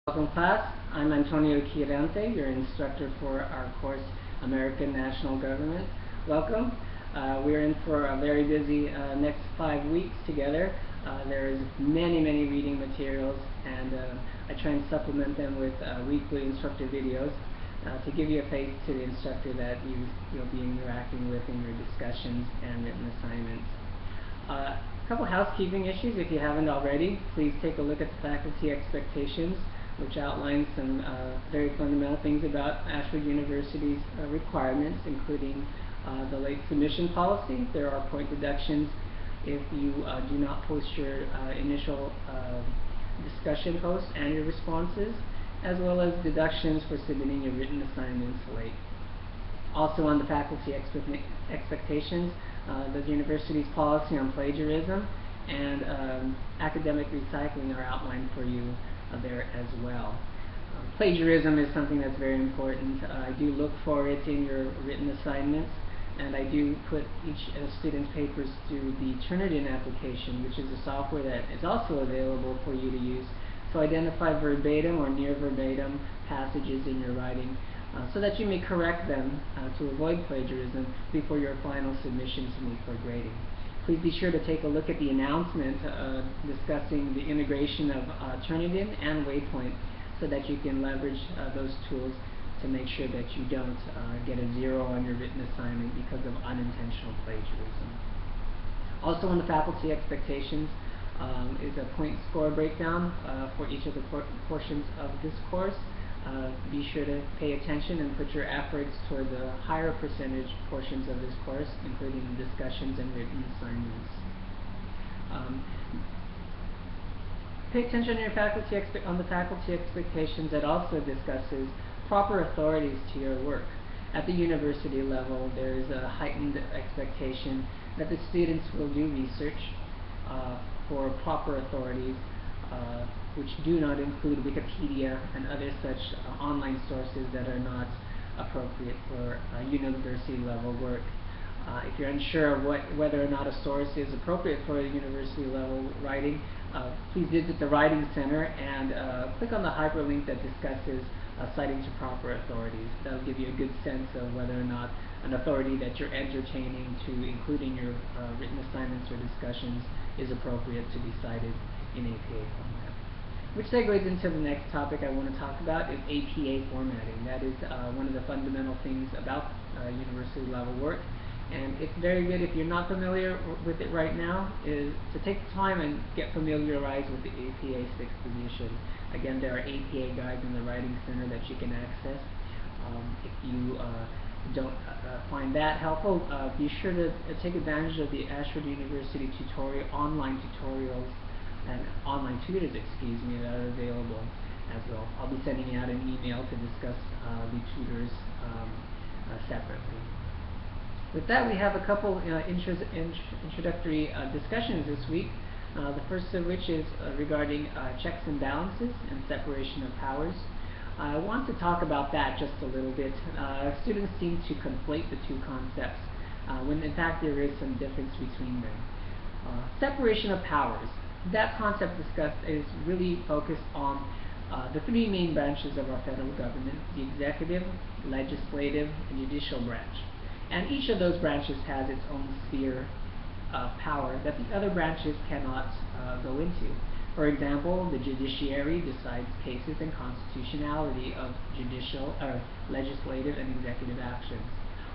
Welcome class, I'm Antonio Quirante, your instructor for our course American National Government. Welcome. We're in for a very busy next 5 weeks together. There's many reading materials, and I try and supplement them with weekly instructor videos to give you a face to the instructor that you'll be interacting with in your discussions and written assignments. A couple housekeeping issues. If you haven't already, please take a look at the faculty expectations, which outlines some very fundamental things about Ashford University's requirements, including the late submission policy. There are point deductions if you do not post your initial discussion posts and your responses, as well as deductions for submitting your written assignments late. Also on the faculty expectations, the university's policy on plagiarism and academic recycling are outlined for you there as well. Plagiarism is something that's very important. I do look for it in your written assignments, and I do put each student's papers through the Turnitin application, which is a software that is also available for you to use to identify verbatim or near verbatim passages in your writing, so that you may correct them to avoid plagiarism before your final submission to me for grading. Please be sure to take a look at the announcement discussing the integration of Turnitin and Waypoint, so that you can leverage those tools to make sure that you don't get a 0 on your written assignment because of unintentional plagiarism. Also on the faculty expectations is a point score breakdown for each of the portions of this course. Be sure to pay attention and put your efforts toward the higher percentage portions of this course, including discussions and written assignments. Pay attention to your on the faculty expectations that also discusses proper authorities to your work. At the university level, there is a heightened expectation that the students will do research for proper authorities, which do not include Wikipedia and other such online sources that are not appropriate for university level work. If you're unsure of whether or not a source is appropriate for a university level writing, please visit the Writing Center and click on the hyperlink that discusses citing to proper authorities. That will give you a good sense of whether or not an authority that you're entertaining to include in your written assignments or discussions is appropriate to be cited in APA format. Which segues into the next topic I want to talk about is APA formatting. That is one of the fundamental things about university level work. And it's very good, if you're not familiar with it right now, is to take the time and get familiarized with the APA 6th edition. Again, there are APA guides in the Writing Center that you can access. If you don't find that helpful, be sure to take advantage of the Ashford University online tutorials and online tutors, that are available as well. I'll be sending out an email to discuss the tutors separately. With that, we have a couple introductory discussions this week. The first of which is regarding checks and balances and separation of powers. I want to talk about that just a little bit. Students seem to conflate the two concepts, when in fact there is some difference between them. Separation of powers. That concept discussed is really focused on the three main branches of our federal government: the executive, legislative, and judicial branch. And each of those branches has its own sphere of power that the other branches cannot go into. For example, the judiciary decides cases and constitutionality of legislative and executive actions,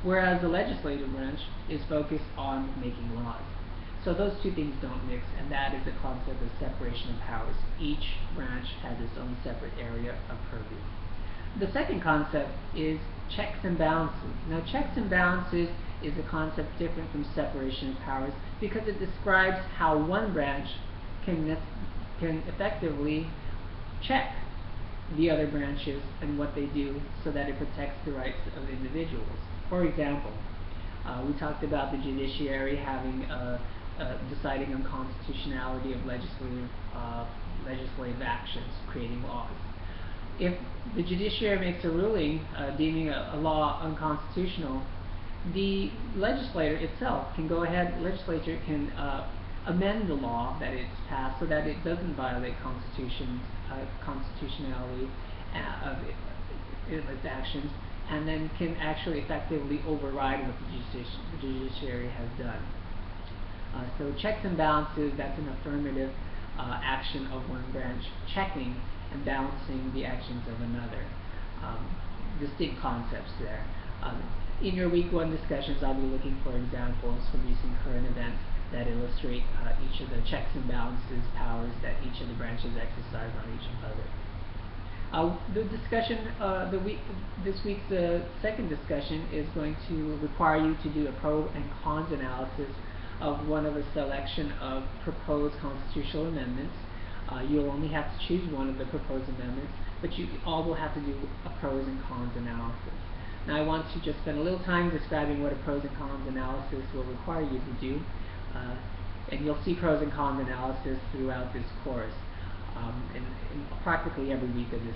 whereas the legislative branch is focused on making laws. So those two things don't mix, and that is the concept of separation of powers. Each branch has its own separate area of purview. The second concept is checks and balances. Now, checks and balances is a concept different from separation of powers because it describes how one branch can effectively check the other branches and what they do so that it protects the rights of individuals. For example, we talked about the judiciary having deciding on constitutionality of legislative actions, creating laws. If the judiciary makes a ruling deeming a law unconstitutional, the legislature can amend the law that it's passed so that it doesn't violate constitutionality of its actions, and then can actually effectively override what the judiciary has done. So checks and balances, that's an affirmative action of one branch checking and balancing the actions of another. Distinct concepts there. In your week one discussions, I'll be looking for examples from recent current events that illustrate each of the checks and balances powers that each of the branches exercise on each other. The discussion, this week's second discussion is going to require you to do a pro and cons analysis of one of a selection of proposed constitutional amendments. You'll only have to choose one of the proposed amendments, but you all will have to do a pros and cons analysis. Now I want to just spend a little time describing what a pros and cons analysis will require you to do, and you'll see pros and cons analysis throughout this course. In practically every week of this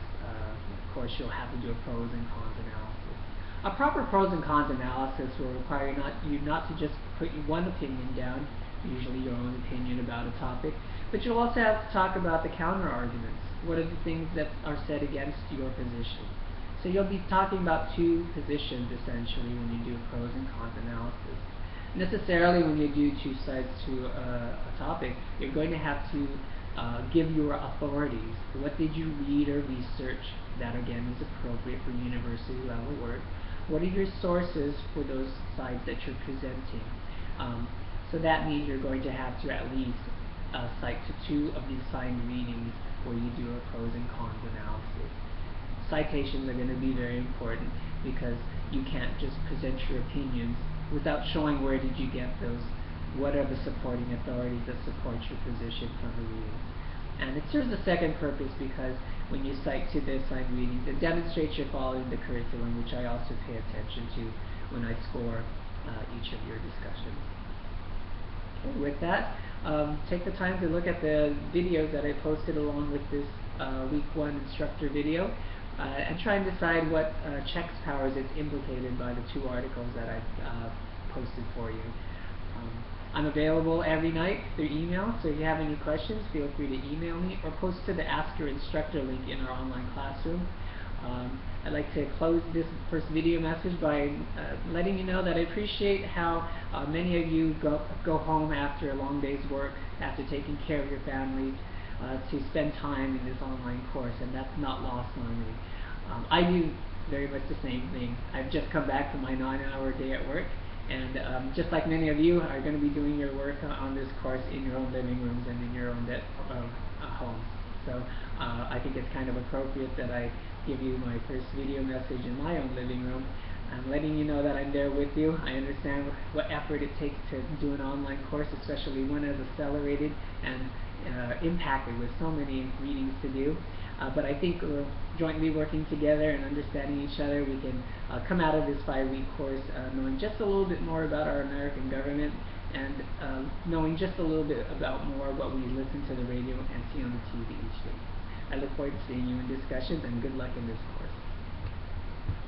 course, you'll have to do a pros and cons analysis. A proper pros and cons analysis will require you not to just put one opinion down, usually your own opinion about a topic, but you'll also have to talk about the counter arguments. What are the things that are said against your position? So you'll be talking about two positions essentially when you do a pros and cons analysis. Necessarily when you do two sides to a topic, you're going to have to give your authorities. What did you read or research that again is appropriate for university level work? What are your sources for those sides that you're presenting? So that means you're going to have to at least cite to two of the assigned readings where you do a pros and cons analysis. Citations are going to be very important because you can't just present your opinions without showing where did you get those, what are the supporting authorities that support your position from the readings. And it serves a second purpose because when you cite to the assigned readings, it demonstrates you're following the curriculum, which I also pay attention to when I score each of your discussions. Okay, with that, take the time to look at the videos that I posted along with this week one instructor video and try and decide what checks powers it's implicated by the two articles that I've posted for you. I'm available every night through email, so if you have any questions, feel free to email me or post to the Ask Your Instructor link in our online classroom. I'd like to close this first video message by letting you know that I appreciate how many of you go home after a long day's work, after taking care of your family, to spend time in this online course, and that's not lost on me. I do very much the same thing. I've just come back from my 9-hour day at work, and just like many of you are going to be doing your work on this course in your own living rooms and in your own homes. So I think it's kind of appropriate that I give you my first video message in my own living room. I'm letting you know that I'm there with you. I understand what effort it takes to do an online course, especially one as accelerated and impacted with so many readings to do. But I think jointly working together and understanding each other, we can come out of this 5-week course knowing just a little bit more about our American government and knowing just a little bit about more what we listen to the radio and see on the TV each day. I look forward to seeing you in discussions, and good luck in this course.